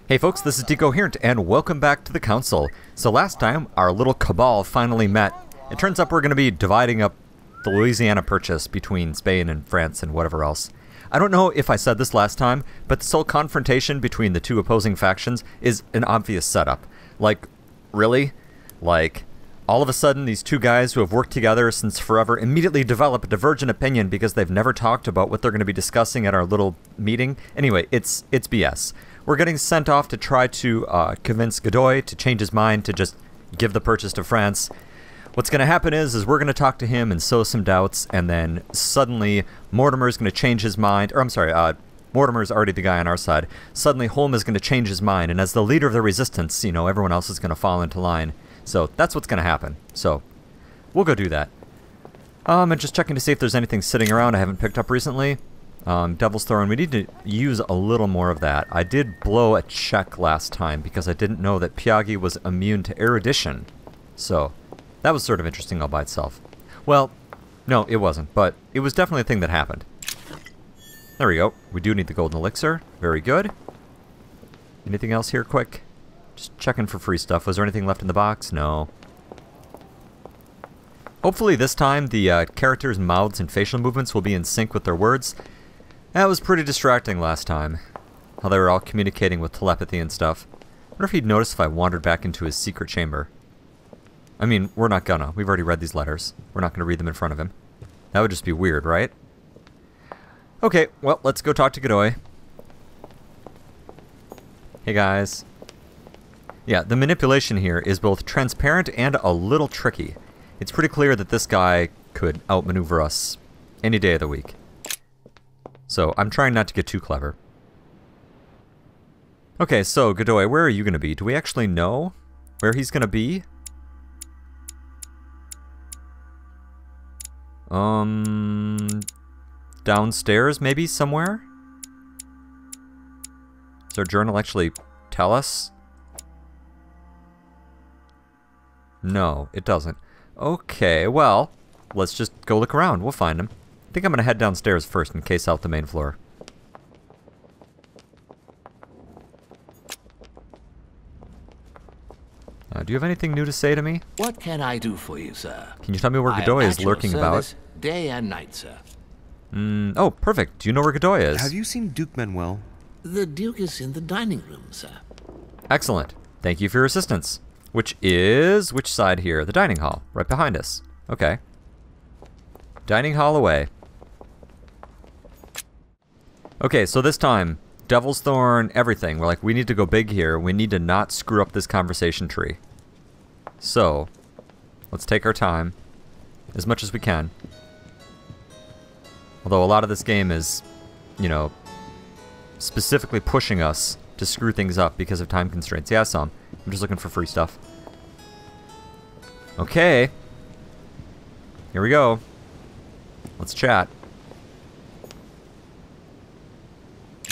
Hey folks, this is Decoherent, and welcome back to the Council. So last time, our little cabal finally met. It turns out we're going to be dividing up the Louisiana Purchase between Spain and France and whatever else. I don't know if I said this last time, but this whole confrontation between the two opposing factions is an obvious setup. Like, really? Like, all of a sudden these two guys who have worked together since forever immediately develop a divergent opinion because they've never talked about what they're going to be discussing at our little meeting? Anyway, it's BS. We're getting sent off to try to convince Godoy to change his mind to just give the purchase to France. What's going to happen is we're going to talk to him and sow some doubts, and then suddenly Mortimer's going to change his mind. Or I'm sorry, Mortimer's already the guy on our side. Suddenly Holm is going to change his mind, and as the leader of the resistance, you know, everyone else is going to fall into line. So that's what's going to happen. So we'll go do that. I'm just checking to see if there's anything sitting around I haven't picked up recently. Devil's Thorn, we need to use a little more of that. I did blow a check last time because I didn't know that Pyagi was immune to erudition. So that was sort of interesting all by itself. Well, no, it wasn't, but it was definitely a thing that happened. There we go. We do need the golden elixir. Very good. Anything else here quick? Just checking for free stuff. Was there anything left in the box? No. Hopefully this time the characters' mouths and facial movements will be in sync with their words. That was pretty distracting last time. How they were all communicating with telepathy and stuff. I wonder if he'd notice if I wandered back into his secret chamber. I mean, we're not gonna. We've already read these letters. We're not gonna read them in front of him. That would just be weird, right? Okay, well, let's go talk to Godoy. Hey guys. Yeah, the manipulation here is both transparent and a little tricky. It's pretty clear that this guy could outmaneuver us any day of the week. So I'm trying not to get too clever. Okay, so Godoy, where are you going to be? Do we actually know where he's going to be? Downstairs maybe somewhere? Does our journal actually tell us? No, it doesn't. Okay, well, let's just go look around. We'll find him. I think I'm going to head downstairs first and case out the main floor. Do you have anything new to say to me? What can I do for you, sir? Can you tell me where Godoy is lurking about? Day and night, sir. Oh, perfect. Do you know where Godoy is? Have you seen Duke Manuel? The Duke is in the dining room, sir. Excellent. Thank you for your assistance. Which is... which side here? The dining hall. Right behind us. Okay. Dining hall away. Okay, so this time, Devil's Thorn, everything. We're like, we need to go big here. We need to not screw up this conversation tree. So, let's take our time as much as we can. Although a lot of this game is, you know, specifically pushing us to screw things up because of time constraints. Yeah, some. I'm just looking for free stuff. Okay. Here we go. Let's chat.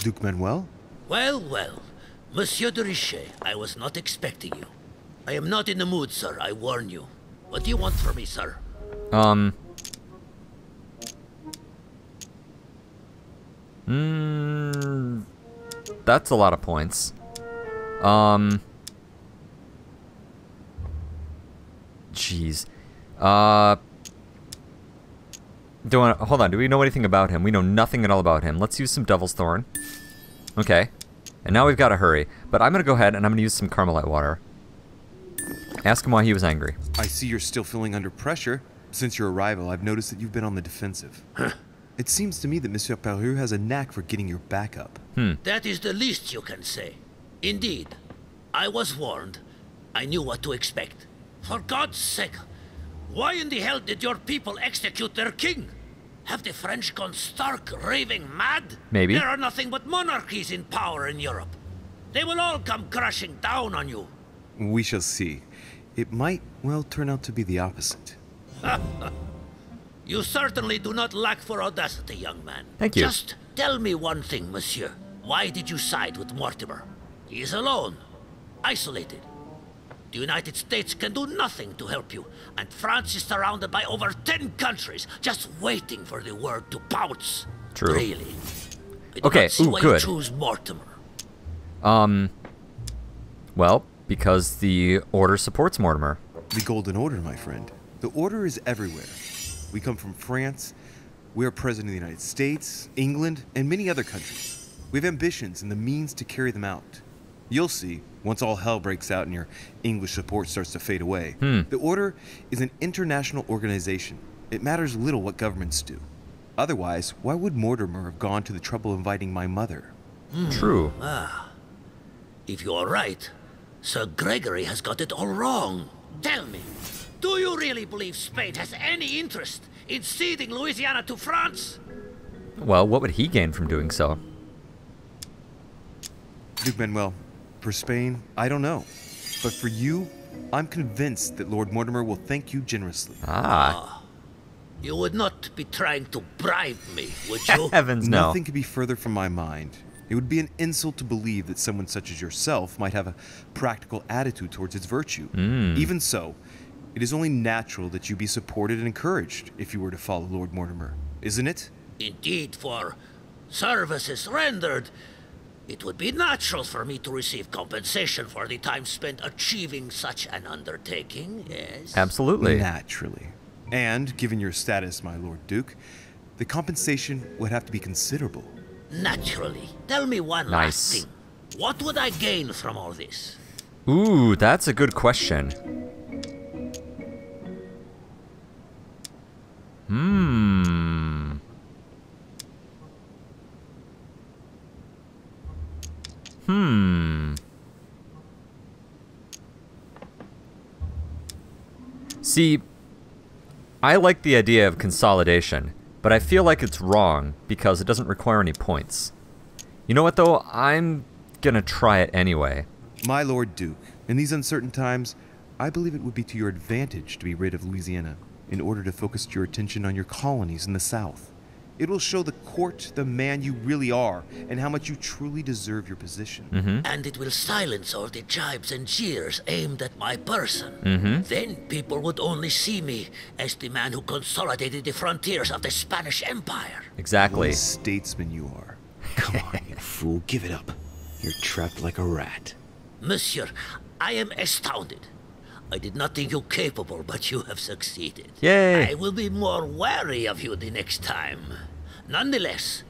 Duke Manuel? Well, well. Monsieur de Richet, I was not expecting you. I am not in the mood, sir, I warn you. What do you want from me, sir? That's a lot of points. Jeez. Hold on, do we know anything about him? We know nothing at all about him. Let's use some Devil's Thorn. Okay. And now we've got to hurry. But I'm going to go ahead and I'm going to use some Carmelite water. Ask him why he was angry. I see you're still feeling under pressure. Since your arrival, I've noticed that you've been on the defensive. It seems to me that Monsieur Peru has a knack for getting your back up. That is the least you can say. Indeed. I was warned. I knew what to expect. For God's sake, why in the hell did your people execute their king? Have the French gone stark raving mad? Maybe. There are nothing but monarchies in power in Europe. They will all come crashing down on you. We shall see. It might, well, turn out to be the opposite. You certainly do not lack for audacity, young man. Thank you. Just tell me one thing, monsieur. Why did you side with Mortimer? He is alone, isolated. The United States can do nothing to help you, and France is surrounded by over 10 countries just waiting for the word to pounce. True. Really. I do Okay, not see ooh, why good. you choose Mortimer. Well, because the Order supports Mortimer. The Golden Order, my friend. The Order is everywhere. We come from France. We are President of the United States, England, and many other countries. We have ambitions and the means to carry them out. You'll see, once all hell breaks out and your English support starts to fade away. The Order is an international organization. It matters little what governments do. Otherwise, why would Mortimer have gone to the trouble of inviting my mother? True. If you're right, Sir Gregory has got it all wrong. Tell me, do you really believe Spain has any interest in ceding Louisiana to France? Well, what would he gain from doing so? Duke Manuel, for Spain, I don't know. But for you, I'm convinced that Lord Mortimer will thank you generously. You would not be trying to bribe me, would you? Heavens no. Nothing could be further from my mind. It would be an insult to believe that someone such as yourself might have a practical attitude towards its virtue. Even so, it is only natural that you be supported and encouraged if you were to follow Lord Mortimer, isn't it? Indeed, for services rendered, it would be natural for me to receive compensation for the time spent achieving such an undertaking, yes? Absolutely. Naturally. And, given your status, my Lord Duke, the compensation would have to be considerable. Naturally. Tell me one last thing. What would I gain from all this? Ooh, that's a good question. See, I like the idea of consolidation, but I feel like it's wrong because it doesn't require any points. You know what though? I'm gonna try it anyway. My Lord Duke, in these uncertain times, I believe it would be to your advantage to be rid of Louisiana in order to focus your attention on your colonies in the south. It will show the court the man you really are and how much you truly deserve your position. And it will silence all the jibes and jeers aimed at my person. Then people would only see me as the man who consolidated the frontiers of the Spanish Empire. Exactly. What a statesman you are. Come on, you fool, give it up. You're trapped like a rat. Monsieur, I am astounded. I did not think you capable, but you have succeeded. Yay! I will be more wary of you the next time. Nonetheless,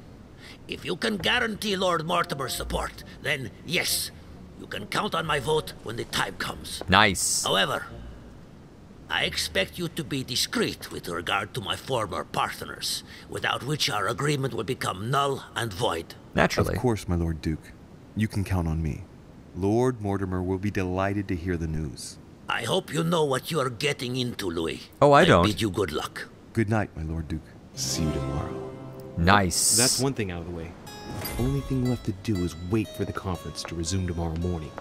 if you can guarantee Lord Mortimer's support, then yes, you can count on my vote when the time comes. Nice. However, I expect you to be discreet with regard to my former partners, without which our agreement will become null and void. Naturally. Of course, my Lord Duke. You can count on me. Lord Mortimer will be delighted to hear the news. I hope you know what you are getting into, Louis. Oh, I don't. bid you good luck. Good night, my Lord Duke. See you tomorrow. Nice. That's one thing out of the way. Only thing left to do is wait for the conference to resume tomorrow morning.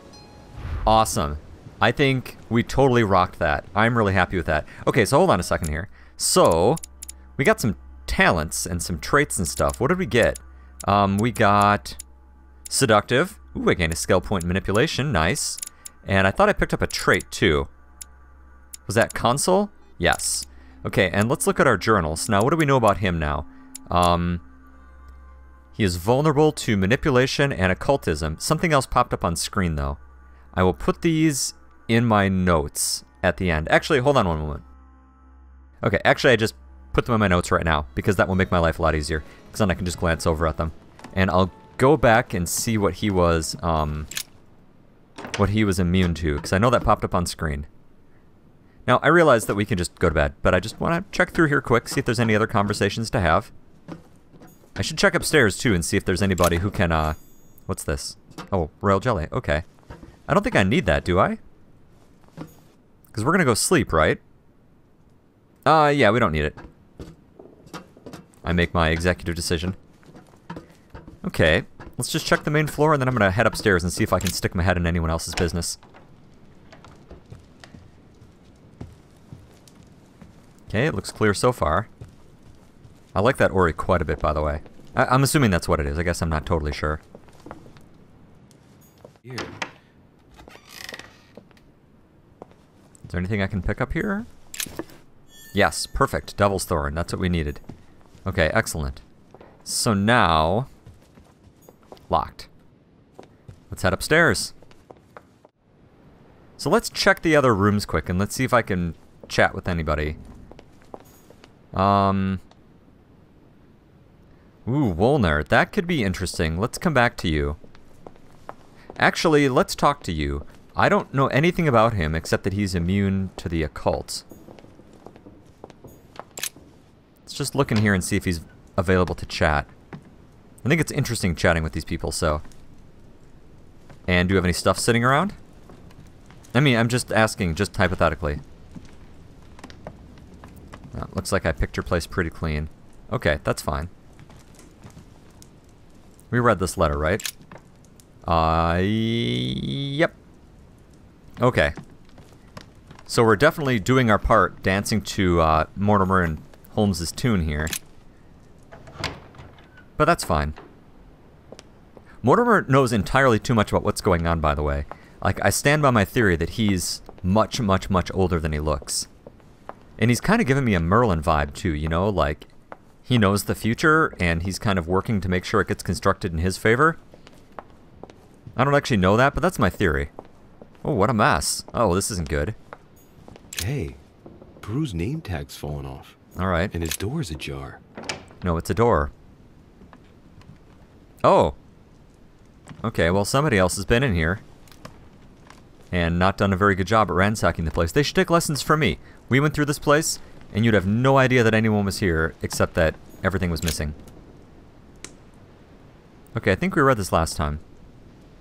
Awesome. I think we totally rocked that. I'm really happy with that. Okay, so hold on a second here. So, we got some talents and some traits and stuff. What did we get? We got seductive. Ooh, I gained a skill point in manipulation. Nice. And I thought I picked up a trait too. Was that consul? Yes. Okay, and let's look at our journals. Now, what do we know about him now? He is vulnerable to manipulation and occultism. Something else popped up on screen though. I will put these in my notes at the end. Actually, hold on one moment. Okay, actually I just put them in my notes right now because that will make my life a lot easier. Because then I can just glance over at them. And I'll go back and see what he was immune to, because I know that popped up on screen. Now, I realize that we can just go to bed, but I just want to check through here quick, see if there's any other conversations to have. I should check upstairs, too, and see if there's anybody who can, what's this? Oh, royal jelly, okay. I don't think I need that, do I? Because we're going to go sleep, right? Yeah, we don't need it. I make my executive decision. Okay, let's just check the main floor, and then I'm going to head upstairs and see if I can stick my head in anyone else's business. Okay, it looks clear so far. I like that Ori quite a bit, by the way. I'm assuming that's what it is. I guess I'm not totally sure. Here. Is there anything I can pick up here? Yes, perfect. Devil's Thorn. That's what we needed. Okay, excellent. So now... Locked. Let's head upstairs. So let's check the other rooms quick, and let's see if I can chat with anybody. Ooh, Wolner. That could be interesting. Let's come back to you. Actually, let's talk to you. I don't know anything about him except that he's immune to the occult. Let's just look in here and see if he's available to chat. I think it's interesting chatting with these people, so... And do you have any stuff sitting around? I mean, I'm just asking, just hypothetically. Looks like I picked your place pretty clean. Okay, that's fine. We read this letter, right? Yep. Okay. So we're definitely doing our part, dancing to Mortimer and Holmes's tune here. But that's fine. Mortimer knows entirely too much about what's going on, by the way. Like, I stand by my theory that he's much, much, much older than he looks. And he's kind of giving me a Merlin vibe, too, you know? Like, he knows the future, and he's kind of working to make sure it gets constructed in his favor. I don't actually know that, but that's my theory. Oh, what a mess. Oh, this isn't good. Hey, Peru's name tag's fallen off. Alright. And his door's ajar. No, it's a door. Oh. Okay, well, somebody else has been in here. And not done a very good job at ransacking the place. They should take lessons from me. We went through this place, and you'd have no idea that anyone was here, except that everything was missing. Okay, I think we read this last time.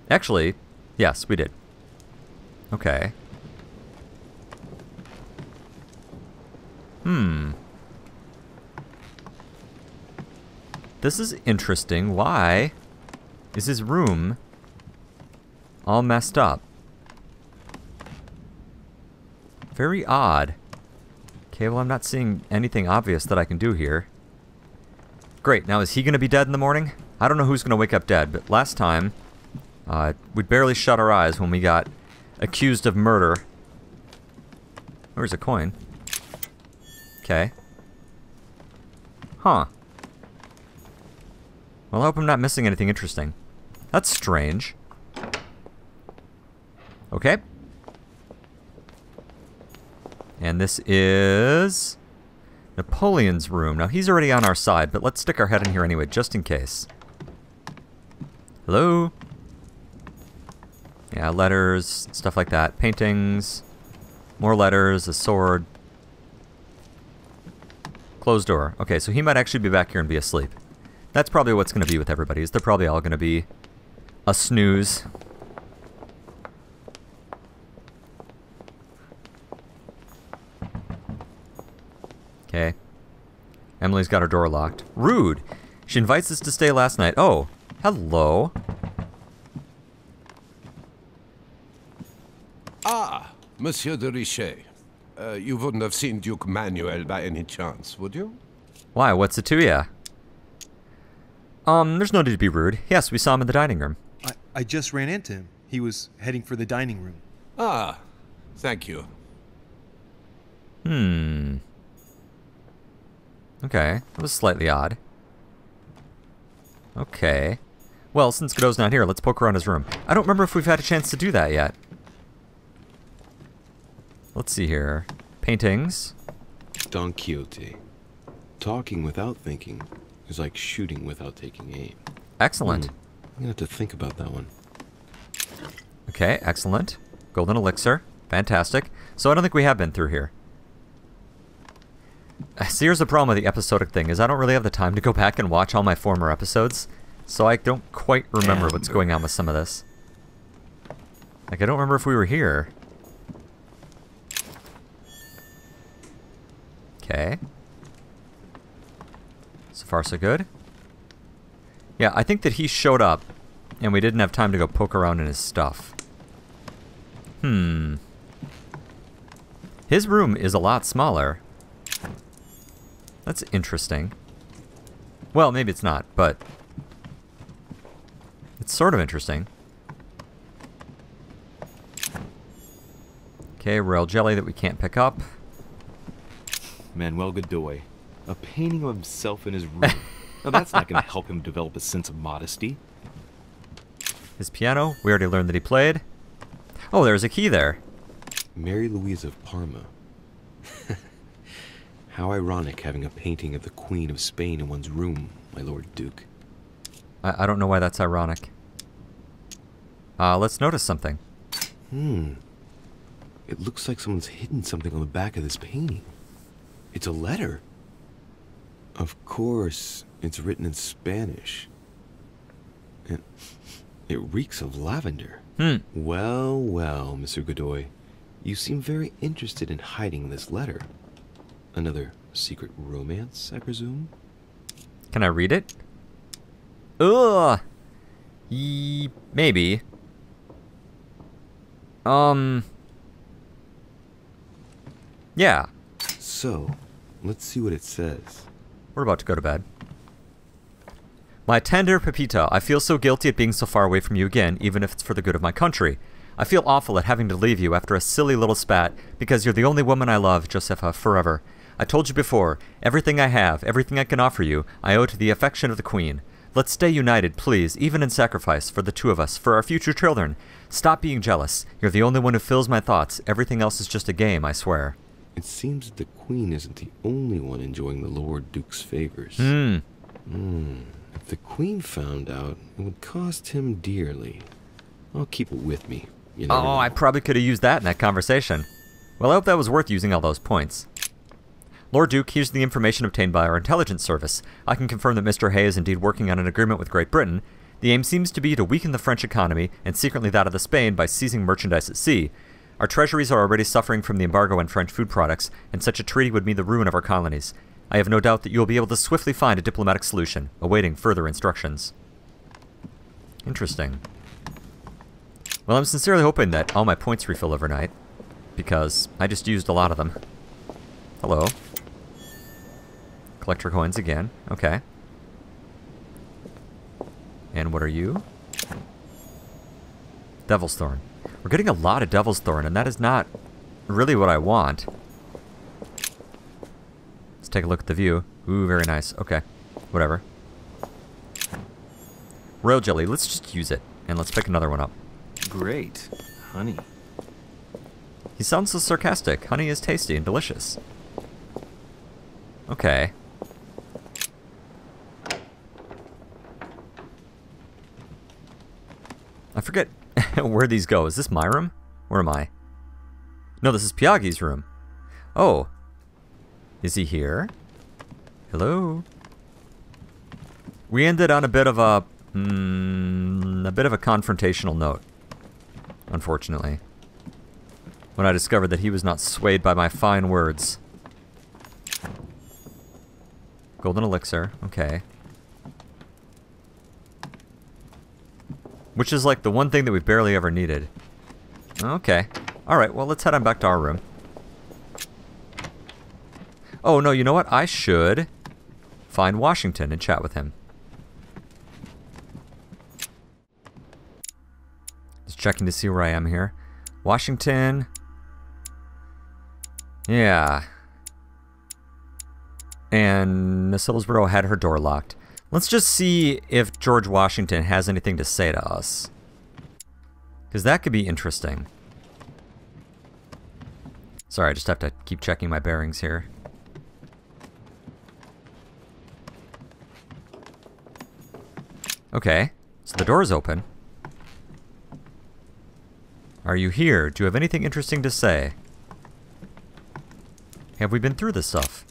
Actually, yes, we did. Okay. This is interesting. Why is his room all messed up? Very odd. Okay, well, I'm not seeing anything obvious that I can do here. Great, now is he going to be dead in the morning? I don't know who's going to wake up dead, but last time, we barely shut our eyes when we got accused of murder. Where's a coin? Okay. Huh. Well, I hope I'm not missing anything interesting. That's strange. Okay. And this is Napoleon's room. Now, he's already on our side, but let's stick our head in here anyway, just in case. Hello? Yeah, letters, stuff like that. Paintings, more letters, a sword. Closed door. Okay, so he might actually be back here and be asleep. That's probably what's going to be with everybody, is they're probably all going to be a snooze. Okay. Emily's got her door locked. Rude! She invites us to stay last night. Oh, hello. Ah, Monsieur de Richet. You wouldn't have seen Duke Manuel by any chance, would you? Why, what's it to ya? There's no need to be rude. Yes, we saw him in the dining room. I just ran into him. He was heading for the dining room. Ah, thank you. Okay, that was slightly odd. Okay. Well, since Godot's not here, let's poke around his room. I don't remember if we've had a chance to do that yet. Let's see here. Paintings. Don Quixote. Talking without thinking is like shooting without taking aim. Excellent. I'm gonna have to think about that one. Okay, excellent. Golden elixir. Fantastic. So I don't think we have been through here. See, here's the problem with the episodic thing, is I don't really have the time to go back and watch all my former episodes, so I don't quite remember what's going on with some of this. Like, I don't remember if we were here. Okay. So far, so good. Yeah, I think that he showed up, and we didn't have time to go poke around in his stuff. His room is a lot smaller. That's interesting. Well, maybe it's not, but it's sort of interesting. Okay, royal jelly that we can't pick up. Manuel Godoy. A painting of himself in his room. Now that's not going to help him develop a sense of modesty. His piano, we already learned that he played. Oh, there's a key there. Mary Louise of Parma. How ironic having a painting of the Queen of Spain in one's room, my Lord Duke. I don't know why that's ironic. Let's notice something. It looks like someone's hidden something on the back of this painting. It's a letter. Of course, it's written in Spanish. And it reeks of lavender. Well, well, Mr. Godoy. You seem very interested in hiding this letter. Another secret romance, I presume? Can I read it? Ugh. Maybe. Yeah. So, let's see what it says. We're about to go to bed. My tender Pepita, I feel so guilty at being so far away from you again, even if it's for the good of my country. I feel awful at having to leave you after a silly little spat, because you're the only woman I love, Josefa, forever. I told you before, everything I have, everything I can offer you, I owe to the affection of the Queen. Let's stay united, please, even in sacrifice, for the two of us, for our future children. Stop being jealous. You're the only one who fills my thoughts. Everything else is just a game, I swear. It seems that the Queen isn't the only one enjoying the Lord Duke's favors. If the Queen found out, it would cost him dearly. I'll keep it with me. You never know. I probably could have used that in that conversation. Well, I hope that was worth using all those points. Lord Duke, here's the information obtained by our intelligence service. I can confirm that Mr. Hay is indeed working on an agreement with Great Britain. The aim seems to be to weaken the French economy, and secretly that of the Spain, by seizing merchandise at sea. Our treasuries are already suffering from the embargo on French food products, and such a treaty would mean the ruin of our colonies. I have no doubt that you will be able to swiftly find a diplomatic solution, awaiting further instructions. Interesting. Well, I'm sincerely hoping that all my points refill overnight, because I just used a lot of them. Hello. Collector coins again. Okay. And what are you? Devil's Thorn. We're getting a lot of Devil's Thorn, and that is not really what I want. Let's take a look at the view. Ooh, very nice. Okay. Whatever. Royal Jelly. Let's just use it. And let's pick another one up. Great. Honey. He sounds so sarcastic. Honey is tasty and delicious. Okay. I forget where these go. Is this my room? Where am I? No, this is Piaghi's room. Oh. Is he here? Hello? We ended on a bit of a confrontational note, unfortunately. When I discovered that he was not swayed by my fine words. Golden elixir, okay. Which is like the one thing that we've barely ever needed. Okay. Alright, well let's head on back to our room. Oh no, you know what? I should find Washington and chat with him. Just checking to see where I am here. Washington. Yeah. And Hillsborough had her door locked. Let's just see if George Washington has anything to say to us. Because that could be interesting. Sorry, I just have to keep checking my bearings here. Okay, so the door is open. Are you here? Do you have anything interesting to say? Have we been through this stuff?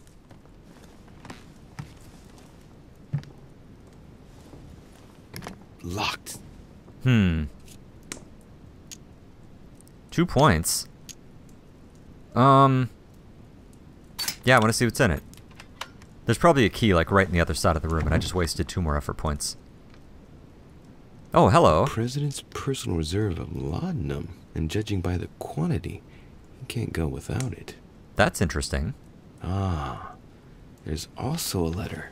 Locked. 2 points. Yeah, I want to see what's in it. There's probably a key, like, right in the other side of the room, and I just wasted 2 more effort points. Oh, hello. President's personal reserve of laudanum, and judging by the quantity, he can't go without it. That's interesting. Ah, there's also a letter.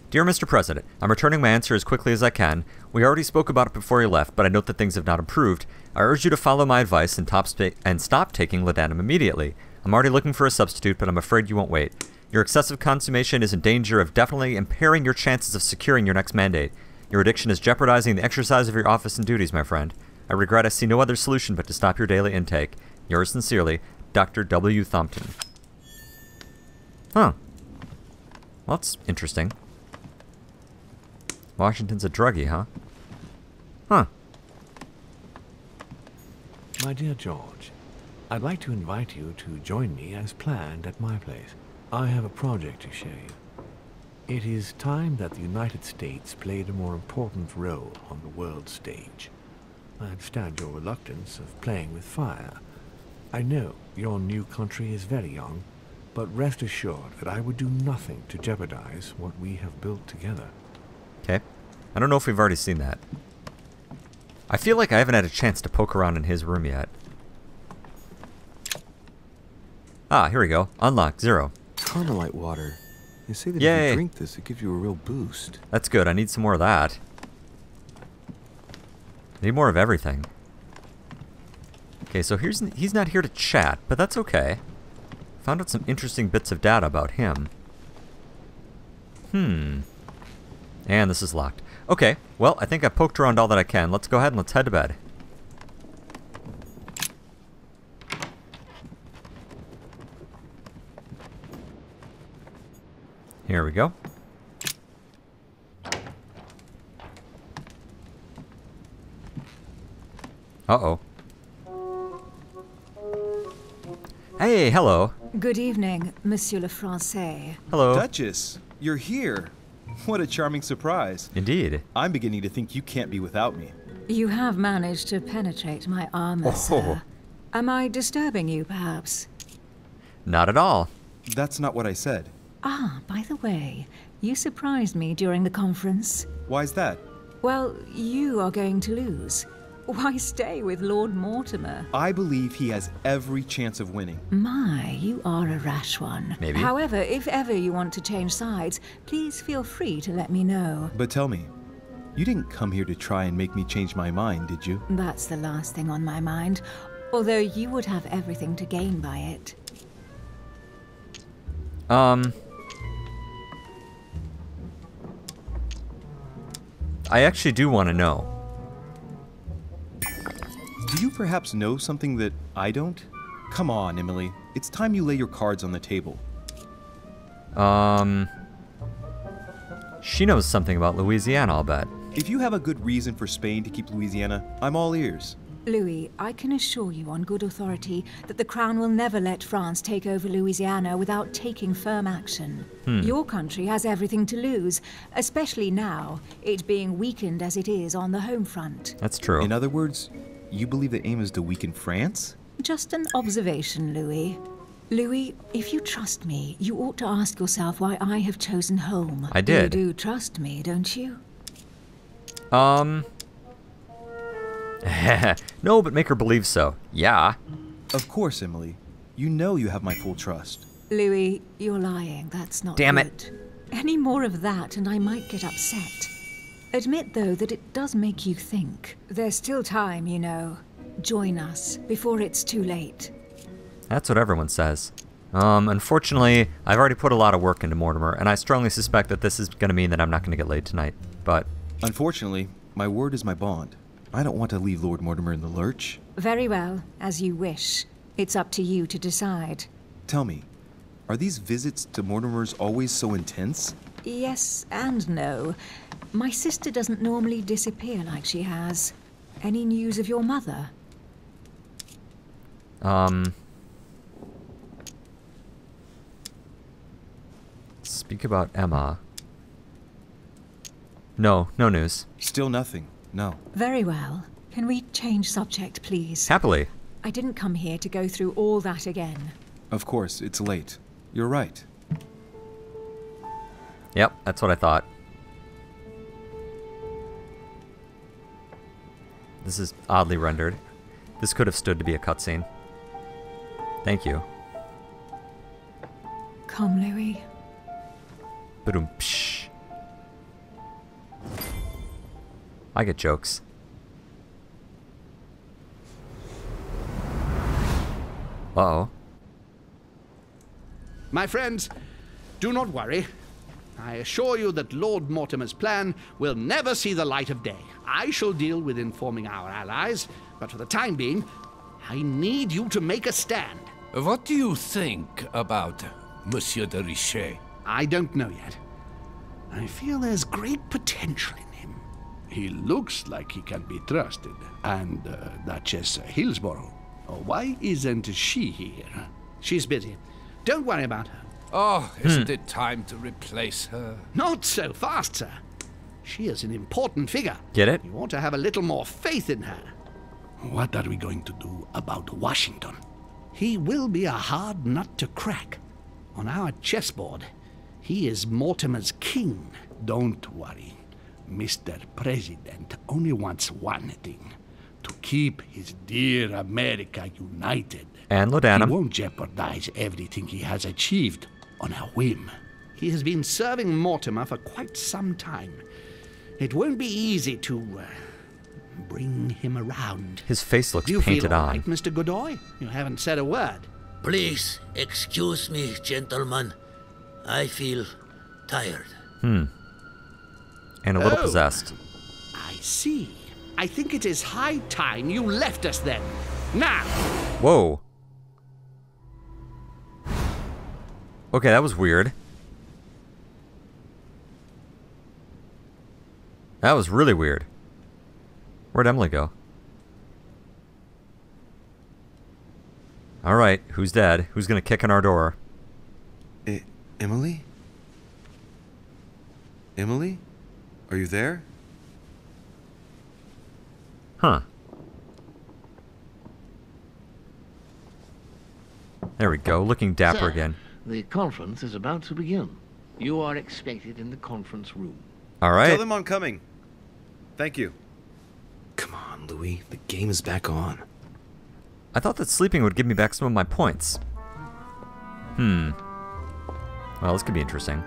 Dear Mr. President, I'm returning my answer as quickly as I can. We already spoke about it before you left, but I note that things have not improved. I urge you to follow my advice and stop taking laudanum immediately. I'm already looking for a substitute, but I'm afraid you won't wait. Your excessive consummation is in danger of definitely impairing your chances of securing your next mandate. Your addiction is jeopardizing the exercise of your office and duties, my friend. I regret I see no other solution but to stop your daily intake. Yours sincerely, Dr. W. Thompson. Huh. Well, that's interesting. Washington's a druggie, huh? Huh. My dear George, I'd like to invite you to join me as planned at my place. I have a project to show you. It is time that the United States played a more important role on the world stage. I understand your reluctance of playing with fire. I know your new country is very young, but rest assured that I would do nothing to jeopardize what we have built together. Okay. I don't know if we've already seen that. I feel like I haven't had a chance to poke around in his room yet. Ah, here we go. Unlock 0. Carmelite water. They say that if Yay. you drink this, it gives you a real boost. That's good. I need some more of that. Need more of everything. Okay, so he's not here to chat, but that's okay. Found out some interesting bits of data about him. And this is locked. Okay, well, I think I poked around all that I can. Let's go ahead and let's head to bed. Here we go. Uh-oh. Hey, hello. Good evening, Monsieur le Français. Hello. Duchess, you're here. What a charming surprise. Indeed. I'm beginning to think you can't be without me. You have managed to penetrate my armor, sir. Am I disturbing you, perhaps? Not at all. That's not what I said. Ah, by the way, you surprised me during the conference. Why's that? Well, you are going to lose. Why stay with Lord Mortimer? I believe he has every chance of winning. My, you are a rash one. Maybe. However, if ever you want to change sides, please feel free to let me know. But tell me, you didn't come here to try and make me change my mind, did you? That's the last thing on my mind, although you would have everything to gain by it. I actually do want to know. Do you perhaps know something that I don't? Come on, Emily. It's time you lay your cards on the table. She knows something about Louisiana, I'll bet. If you have a good reason for Spain to keep Louisiana, I'm all ears. Louis, I can assure you on good authority that the Crown will never let France take over Louisiana without taking firm action. Your country has everything to lose, especially now, it being weakened as it is on the home front. That's true. In other words, you believe the aim is to weaken France? Just an observation, Louis. Louis, if you trust me, you ought to ask yourself why I have chosen home. I did. You do trust me, don't you? No, but make her believe so. Yeah. Of course, Emily. You know you have my full trust. Louis, you're lying. That's not Damn good. it. Any more of that and I might get upset. Admit, though, that it does make you think. There's still time, you know. Join us before it's too late. That's what everyone says. Unfortunately, I've already put a lot of work into Mortimer, and I strongly suspect that this is going to mean that I'm not going to get laid tonight. But Unfortunately, my word is my bond. I don't want to leave Lord Mortimer in the lurch. Very well, as you wish. It's up to you to decide. Tell me, are these visits to Mortimer's always so intense? Yes and no. My sister doesn't normally disappear like she has. Any news of your mother? Speak about Emma. No, no news. Still nothing, no. Very well. Can we change subject, please? Happily. I didn't come here to go through all that again. Of course, it's late. You're right. Yep, that's what I thought. This is oddly rendered. This could have stood to be a cutscene. Thank you. Come, Louis. Ba-dum, psh. I get jokes. Uh-oh. My friends, do not worry. I assure you that Lord Mortimer's plan will never see the light of day. I shall deal with informing our allies, but for the time being, I need you to make a stand. What do you think about Monsieur de Richet? I don't know yet. I feel there's great potential in him. He looks like he can be trusted. And Duchess Hillsborough. Oh, why isn't she here? She's busy. Don't worry about her. Oh, isn't it time to replace her? Not so fast, sir. She is an important figure. Get it? You ought to have a little more faith in her. What are we going to do about Washington? He will be a hard nut to crack. On our chessboard, he is Mortimer's king. Don't worry. Mr. President only wants one thing. To keep his dear America united. And Laudanum. He won't jeopardize everything he has achieved on a whim. He has been serving Mortimer for quite some time. It won't be easy to bring him around. His face looks Do you painted feel all on. right, Mr. Godoy? You haven't said a word. Please excuse me, gentlemen. I feel tired. And a little Oh. possessed. I see. I think it is high time you left us then. Now! Whoa. Okay, that was weird. That was really weird. Where'd Emily go? Alright, who's dead? Who's gonna kick in our door? Emily? Emily? Are you there? Huh. There we go, looking dapper Sir, again. The conference is about to begin. You are expected in the conference room. Tell Alright. them I'm coming. Thank you. Come on, Louis. The game is back on. I thought that sleeping would give me back some of my points. Well, this could be interesting.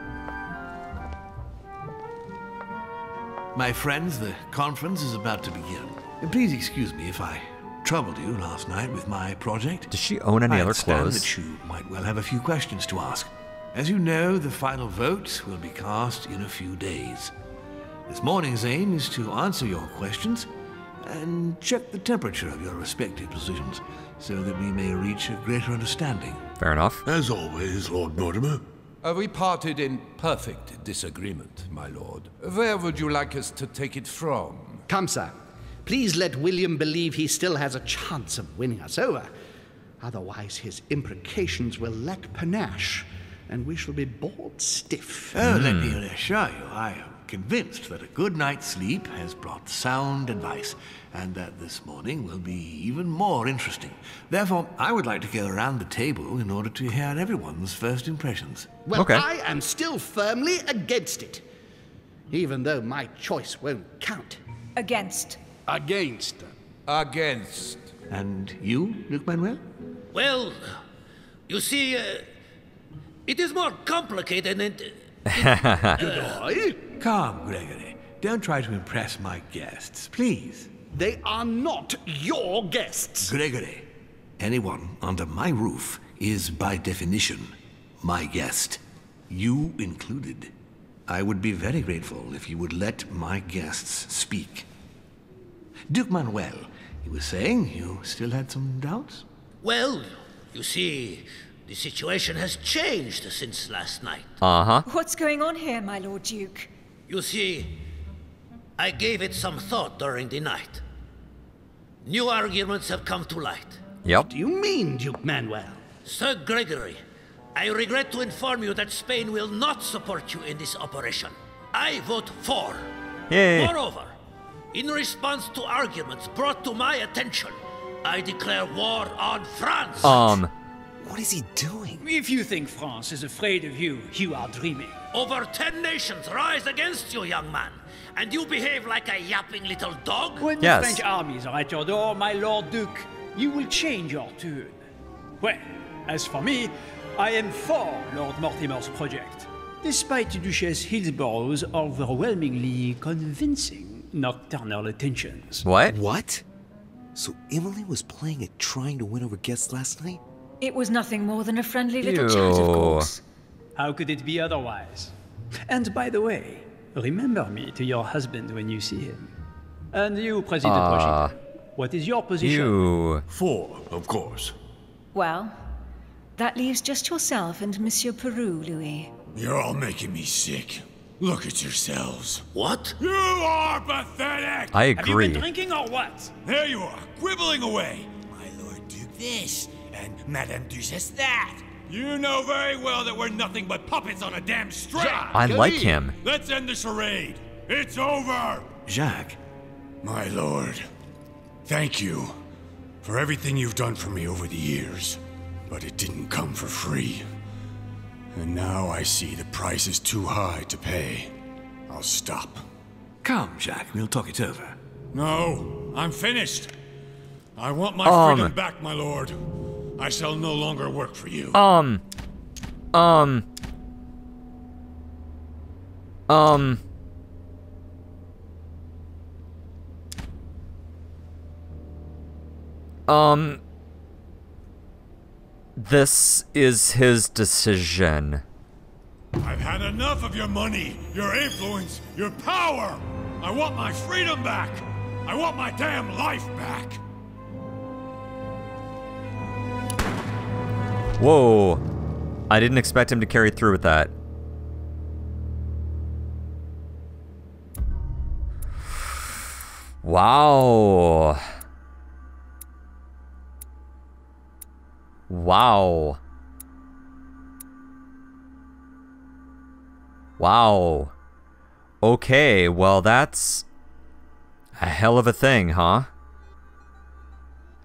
My friends, the conference is about to begin. And please excuse me if I troubled you last night with my project. Does she own any I other understand clothes? that you might well have a few questions to ask. As you know, the final vote will be cast in a few days. This morning's aim is to answer your questions and check the temperature of your respective positions so that we may reach a greater understanding. Fair enough. As always, Lord Mortimer. We parted in perfect disagreement, my lord. Where would you like us to take it from? Come, sir. Please let William believe he still has a chance of winning us over. Otherwise, his imprecations will lack panache, and we shall be bored stiff. Oh, let me reassure you, I am convinced that a good night's sleep has brought sound advice, and that this morning will be even more interesting. Therefore, I would like to go around the table in order to hear everyone's first impressions. Well, Okay. I am still firmly against it, even though my choice won't count. Against. Against. Against. And you, Duke Manuel? Well, you see, it is more complicated and... Godoy? Come, Gregory. Don't try to impress my guests, please. They are not your guests. Gregory, anyone under my roof is by definition my guest, you included. I would be very grateful if you would let my guests speak. Duke Manuel, you were saying you still had some doubts? Well, you see, the situation has changed since last night. Uh-huh. What's going on here, my Lord Duke? You see, I gave it some thought during the night. New arguments have come to light. Yep. Do you mean, Duke Manuel? Sir Gregory, I regret to inform you that Spain will not support you in this operation. I vote for. Yay. Moreover, in response to arguments brought to my attention, I declare war on France. What is he doing? If you think France is afraid of you, you are dreaming. Over 10 nations rise against you, young man, and you behave like a yapping little dog? When Yes. the French armies are at your door, my Lord Duke, you will change your tune. Well, as for me, I am for Lord Mortimer's project, despite Duchess Hillsborough's overwhelmingly convincing nocturnal attentions. What? What? So Emily was playing at trying to win over guests last night? It was nothing more than a friendly little chat, of Ew. course. How could it be otherwise? And by the way, remember me to your husband when you see him. And you, President Washington, what is your position? You. 4, of course. Well, that leaves just yourself and Monsieur Peru, Louis. You're all making me sick. Look at yourselves. What? You are pathetic! I Have you agree. been drinking or what? There you are, quibbling away. My Lord Duke this, and Madame Duchess that. You know very well that we're nothing but puppets on a damn string. I like him. Let's end the charade. It's over. Jacques, My lord, thank you for everything you've done for me over the years. But it didn't come for free. And now I see the price is too high to pay. I'll stop. Come, Jacques, we'll talk it over. No, I'm finished. I want my freedom back, my lord. I shall no longer work for you. This is his decision. I've had enough of your money, your influence, your power. I want my freedom back. I want my damn life back. Whoa. I didn't expect him to carry through with that. Wow. Wow. Wow. Okay, well that's a hell of a thing, huh?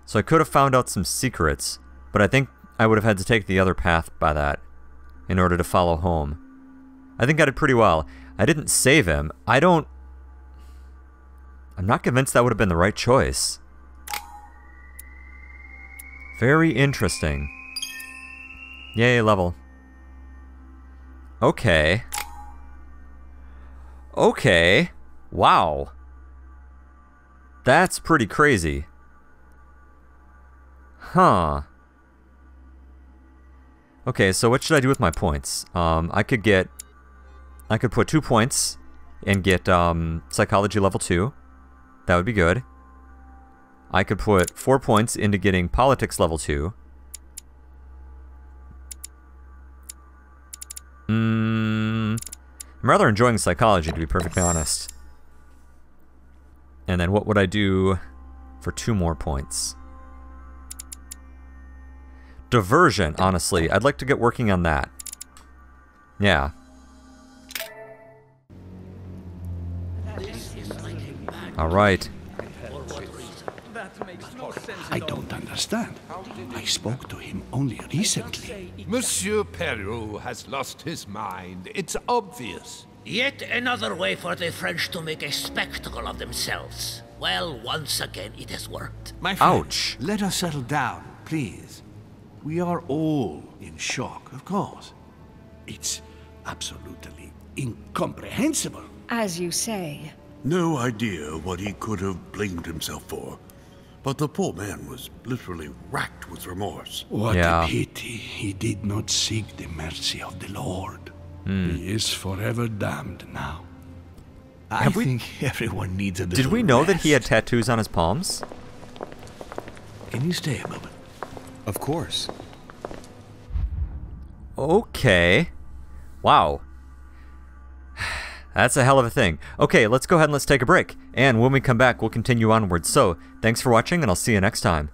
So I could have found out some secrets, but I think I would have had to take the other path by that in order to follow home. I think I did pretty well. I didn't save him. I'm not convinced that would have been the right choice. Very interesting. Yay, level. Okay. Okay. Wow. That's pretty crazy. Huh. Okay, so what should I do with my points? I could put 2 points and get psychology level 2. That would be good. I could put 4 points into getting politics level 2. I'm rather enjoying psychology, to be perfectly honest. And then what would I do for 2 more points? Diversion, honestly. I'd like to get working on that. Yeah. Alright. I don't understand. I spoke to him only recently. Monsieur Peru has lost his mind. It's obvious. Yet another way for the French to make a spectacle of themselves. Well, once again, it has worked. My friend, Ouch. let us settle down, please. We are all in shock, of course. It's absolutely incomprehensible. As you say. No idea what he could have blamed himself for. But the poor man was literally racked with remorse. What Yeah. a pity he did not seek the mercy of the Lord. He is forever damned now. I think everyone needs a little Did we know that he had rest. tattoos on his palms? Can you stay a moment? Of course. Okay. Wow. That's a hell of a thing. Okay, let's go ahead and let's take a break. And when we come back, we'll continue onwards. So, thanks for watching, and I'll see you next time.